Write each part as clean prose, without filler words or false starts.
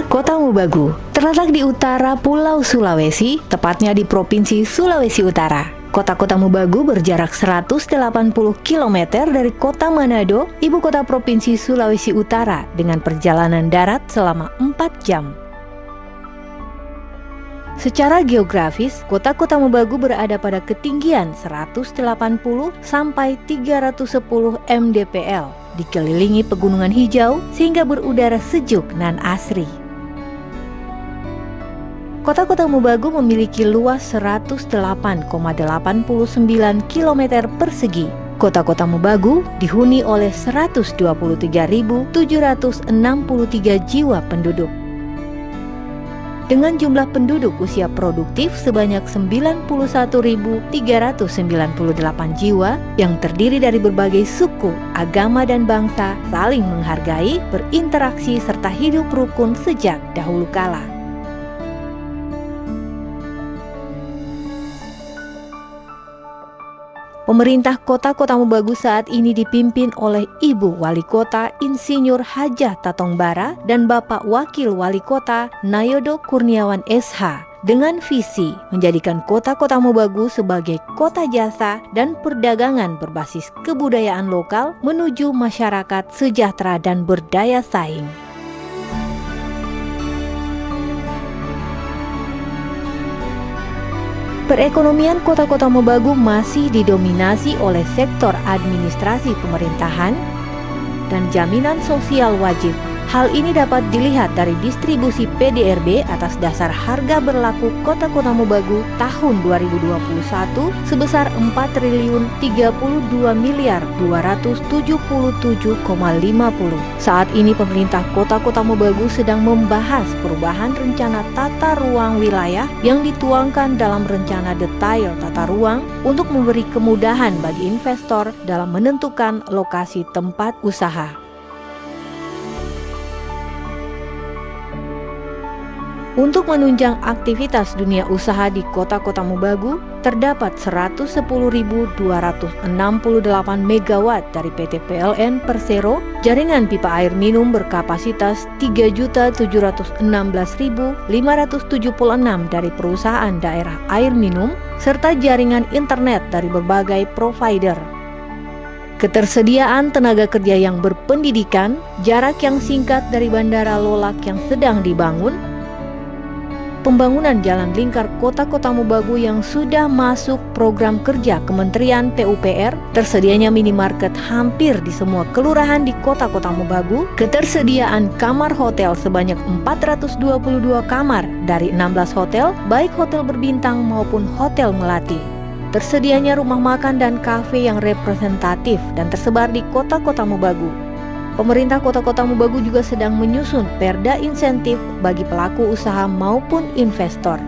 Kota Mubagu terletak di utara Pulau Sulawesi, tepatnya di Provinsi Sulawesi Utara. Kota Mubagu berjarak 180 km dari Kota Manado, ibu kota Provinsi Sulawesi Utara, dengan perjalanan darat selama 4 jam. Secara geografis, Kota Mubagu berada pada ketinggian 180 sampai 310 mdpl, dikelilingi pegunungan hijau sehingga berudara sejuk nan asri. Kota Mubagu memiliki luas 108,89 km persegi. Kota Mubagu dihuni oleh 123.763 jiwa penduduk. Dengan jumlah penduduk usia produktif sebanyak 91.398 jiwa yang terdiri dari berbagai suku, agama, dan bangsa saling menghargai, berinteraksi, serta hidup rukun sejak dahulu kala. Pemerintah Kota Mubagu saat ini dipimpin oleh Ibu Wali Kota Insinyur Hajah Tatongbara dan Bapak Wakil Wali Kota Nayodo Kurniawan SH dengan visi menjadikan Kota Mubagu sebagai kota jasa dan perdagangan berbasis kebudayaan lokal menuju masyarakat sejahtera dan berdaya saing. Perekonomian Kota Mubagu masih didominasi oleh sektor administrasi pemerintahan dan jaminan sosial wajib. Hal ini dapat dilihat dari distribusi PDRB atas dasar harga berlaku Kota Mubagu tahun 2021 sebesar 4.032.277,50. Saat ini pemerintah Kota Mubagu sedang membahas perubahan rencana tata ruang wilayah yang dituangkan dalam rencana detail tata ruang untuk memberi kemudahan bagi investor dalam menentukan lokasi tempat usaha. Untuk menunjang aktivitas dunia usaha di Kota Mubagu, terdapat 110.268 MW dari PT PLN Persero, jaringan pipa air minum berkapasitas 3.716.576 dari perusahaan daerah air minum, serta jaringan internet dari berbagai provider. Ketersediaan tenaga kerja yang berpendidikan, jarak yang singkat dari Bandara Lolak yang sedang dibangun, pembangunan jalan lingkar Kota Mubagu yang sudah masuk program kerja Kementerian PUPR, tersedianya minimarket hampir di semua kelurahan di Kota Mubagu, ketersediaan kamar hotel sebanyak 422 kamar dari 16 hotel, baik hotel berbintang maupun hotel melati. Tersedianya rumah makan dan kafe yang representatif dan tersebar di Kota Mubagu. Pemerintah Kota Mubagu juga sedang menyusun perda insentif bagi pelaku usaha maupun investor.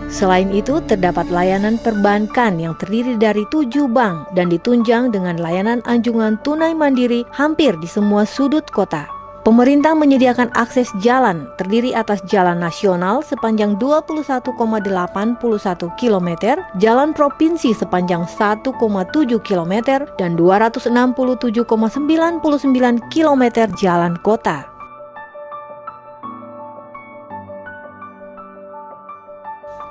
Selain itu, terdapat layanan perbankan yang terdiri dari 7 bank dan ditunjang dengan layanan anjungan tunai mandiri hampir di semua sudut kota. Pemerintah menyediakan akses jalan terdiri atas jalan nasional sepanjang 21,81 km, jalan provinsi sepanjang 1,7 km, dan 267,99 km jalan kota.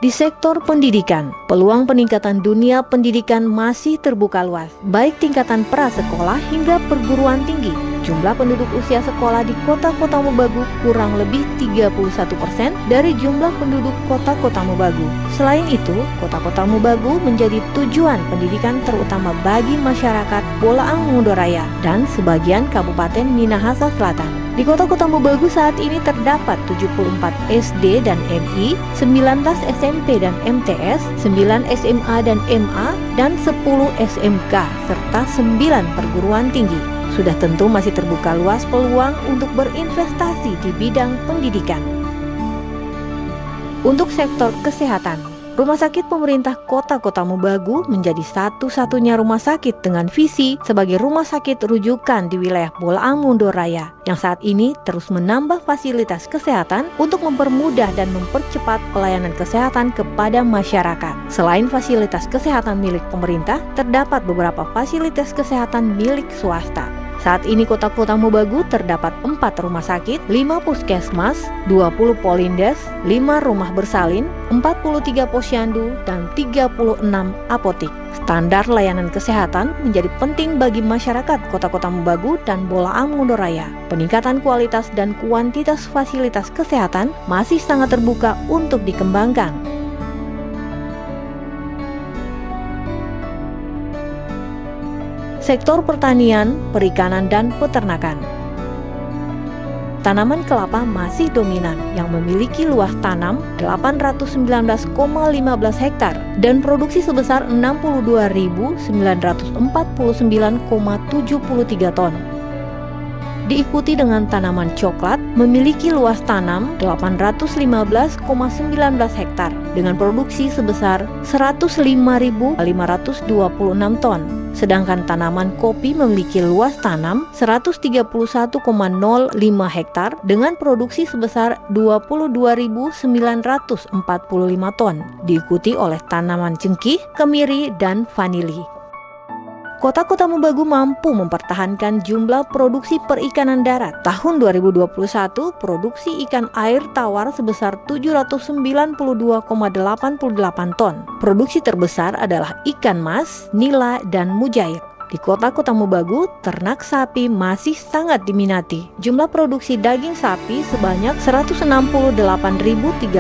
Di sektor pendidikan, peluang peningkatan dunia pendidikan masih terbuka luas, baik tingkatan prasekolah hingga perguruan tinggi. Jumlah penduduk usia sekolah di Kota Mubagu kurang lebih 31% dari jumlah penduduk Kota Mubagu. Selain itu, Kota Mubagu menjadi tujuan pendidikan terutama bagi masyarakat Bolaang Mundoraya dan sebagian Kabupaten Minahasa Selatan. Di Kota Mubagu saat ini terdapat 74 SD dan MI, 19 SMP dan MTS, 9 SMA dan MA, dan 10 SMK, serta 9 perguruan tinggi. Sudah tentu masih terbuka luas peluang untuk berinvestasi di bidang pendidikan. Untuk sektor kesehatan, Rumah Sakit Pemerintah Kota Mubagu menjadi satu-satunya rumah sakit dengan visi sebagai rumah sakit rujukan di wilayah Bolaang Mundoraya yang saat ini terus menambah fasilitas kesehatan untuk mempermudah dan mempercepat pelayanan kesehatan kepada masyarakat. Selain fasilitas kesehatan milik pemerintah, terdapat beberapa fasilitas kesehatan milik swasta. Saat ini Kota Mobagu terdapat 4 rumah sakit, 5 puskesmas, 20 polindes, 5 rumah bersalin, 43 posyandu, dan 36 apotik. Standar layanan kesehatan menjadi penting bagi masyarakat Kota Mobagu dan Bolaang Mondoraya. Peningkatan kualitas dan kuantitas fasilitas kesehatan masih sangat terbuka untuk dikembangkan. Sektor pertanian, perikanan, dan peternakan. Tanaman kelapa masih dominan yang memiliki luas tanam 819,15 hektar dan produksi sebesar 62.949,73 ton. Diikuti dengan tanaman coklat memiliki luas tanam 815,19 hektar dengan produksi sebesar 105.526 ton. Sedangkan tanaman kopi memiliki luas tanam 131,05 hektar dengan produksi sebesar 22.945 ton, diikuti oleh tanaman cengkih, kemiri, dan vanili. Kota Mobagu mampu mempertahankan jumlah produksi perikanan darat. Tahun 2021, produksi ikan air tawar sebesar 792,88 ton. Produksi terbesar adalah ikan mas, nila, dan mujair. Di Kota Mobagu, ternak sapi masih sangat diminati. Jumlah produksi daging sapi sebanyak 168.338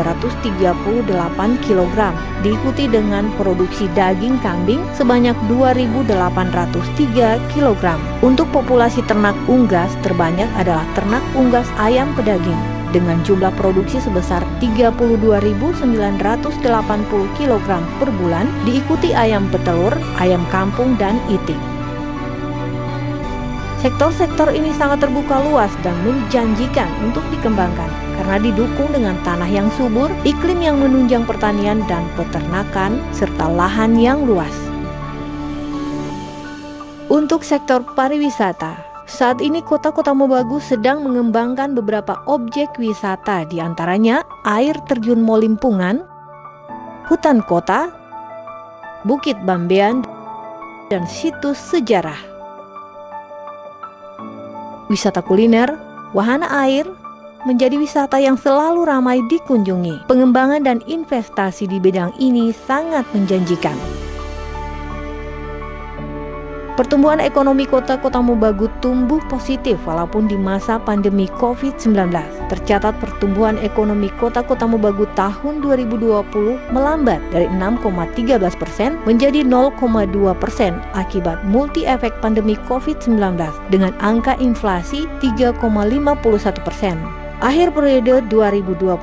kg, diikuti dengan produksi daging kambing sebanyak 2.803 kg. Untuk populasi ternak unggas terbanyak adalah ternak unggas ayam pedaging dengan jumlah produksi sebesar 32.980 kg per bulan, diikuti ayam petelur, ayam kampung, dan itik. Sektor-sektor ini sangat terbuka luas dan menjanjikan untuk dikembangkan karena didukung dengan tanah yang subur, iklim yang menunjang pertanian dan peternakan, serta lahan yang luas. Untuk sektor pariwisata, saat ini Kota Mobagu sedang mengembangkan beberapa objek wisata, di antaranya air terjun Molimpungan, hutan kota, Bukit Bambean, dan situs sejarah. Wisata kuliner, wahana air, menjadi wisata yang selalu ramai dikunjungi. Pengembangan dan investasi di bidang ini sangat menjanjikan. Pertumbuhan ekonomi Kota Mobagu tumbuh positif walaupun di masa pandemi COVID-19. Tercatat pertumbuhan ekonomi Kota Mobagu tahun 2020 melambat dari 6,13% menjadi 0,2% akibat multi efek pandemi COVID-19 dengan angka inflasi 3,51%. Akhir periode 2021,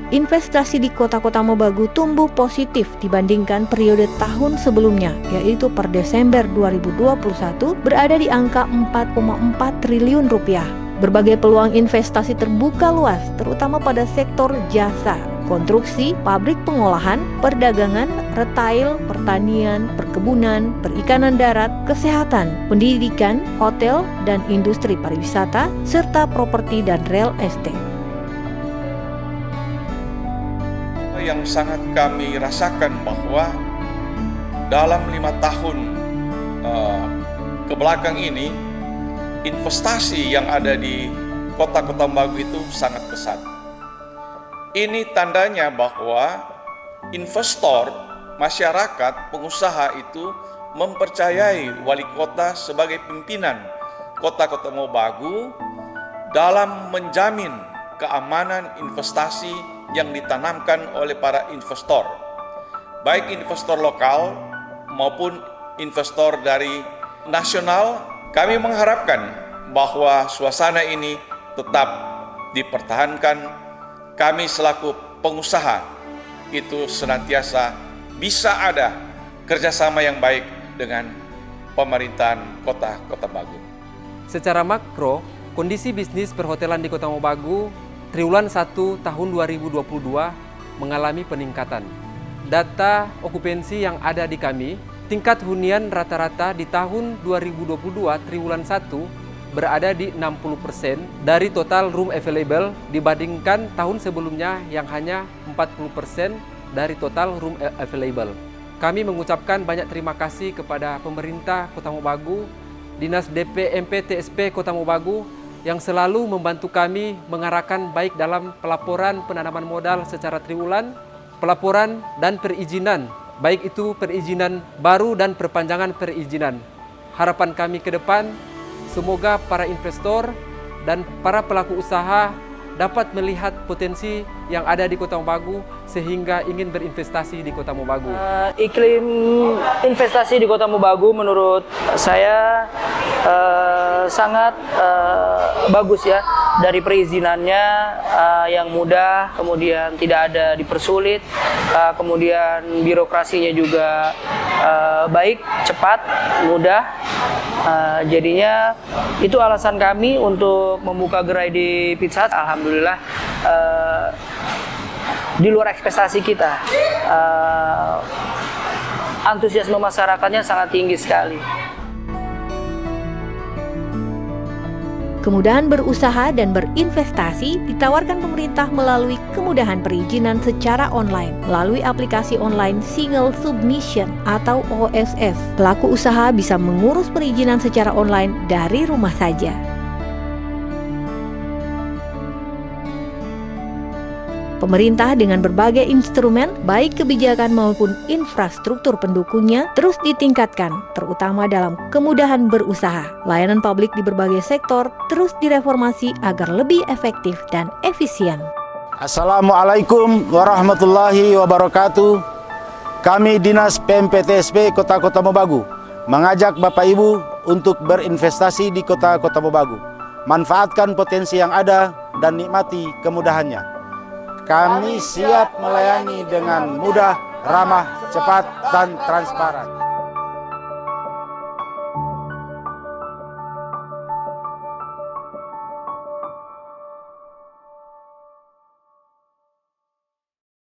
investasi di Kota Mobagu tumbuh positif dibandingkan periode tahun sebelumnya, yaitu per Desember 2021 berada di angka 4,4 triliun rupiah. Berbagai peluang investasi terbuka luas, terutama pada sektor jasa, konstruksi, pabrik pengolahan, perdagangan, retail, pertanian, perkebunan, perikanan darat, kesehatan, pendidikan, hotel, dan industri pariwisata, serta properti dan real estate. Yang sangat kami rasakan bahwa dalam 5 tahun kebelakang ini, investasi yang ada di Kota Mobagu itu sangat besar. Ini tandanya bahwa investor, masyarakat, pengusaha itu mempercayai wali kota sebagai pimpinan Kota Mobagu dalam menjamin keamanan investasi yang ditanamkan oleh para investor, baik investor lokal maupun investor dari nasional. Kami mengharapkan bahwa suasana ini tetap dipertahankan. Kami selaku pengusaha itu senantiasa bisa ada kerjasama yang baik dengan pemerintahan Kota Mobagu. Secara makro, kondisi bisnis perhotelan di Kota Mobagu triwulan 1 tahun 2022 mengalami peningkatan. Data okupansi yang ada di kami, tingkat hunian rata-rata di tahun 2022 triwulan 1 berada di 60% dari total room available dibandingkan tahun sebelumnya yang hanya 40% dari total room available. Kami mengucapkan banyak terima kasih kepada pemerintah Kota Mobagu Dinas DPMP TSP Kota Mobagu yang selalu membantu kami mengarahkan baik dalam pelaporan penanaman modal secara triwulan, pelaporan dan perizinan, baik itu perizinan baru dan perpanjangan perizinan. Harapan kami ke depan, semoga para investor dan para pelaku usaha dapat melihat potensi yang ada di Kota Mobagu sehingga ingin berinvestasi di Kota Mobagu. Iklim investasi di Kota Mobagu menurut saya sangat bagus ya. Dari perizinannya yang mudah, kemudian tidak ada dipersulit, kemudian birokrasinya juga baik, cepat, mudah. Jadinya itu alasan kami untuk membuka gerai di Pizza Hut. Alhamdulillah di luar ekspektasi kita, antusiasme masyarakatnya sangat tinggi sekali. Kemudahan berusaha dan berinvestasi ditawarkan pemerintah melalui kemudahan perizinan secara online melalui aplikasi online Single Submission atau OSS. Pelaku usaha bisa mengurus perizinan secara online dari rumah saja. Pemerintah dengan berbagai instrumen, baik kebijakan maupun infrastruktur pendukungnya, terus ditingkatkan, terutama dalam kemudahan berusaha. Layanan publik di berbagai sektor terus direformasi agar lebih efektif dan efisien. Assalamualaikum warahmatullahi wabarakatuh. Kami Dinas PMPTSP Kota Mobagu mengajak Bapak Ibu untuk berinvestasi di Kota Mobagu. Manfaatkan potensi yang ada dan nikmati kemudahannya. Kami siap melayani dengan mudah, ramah, cepat, dan transparan.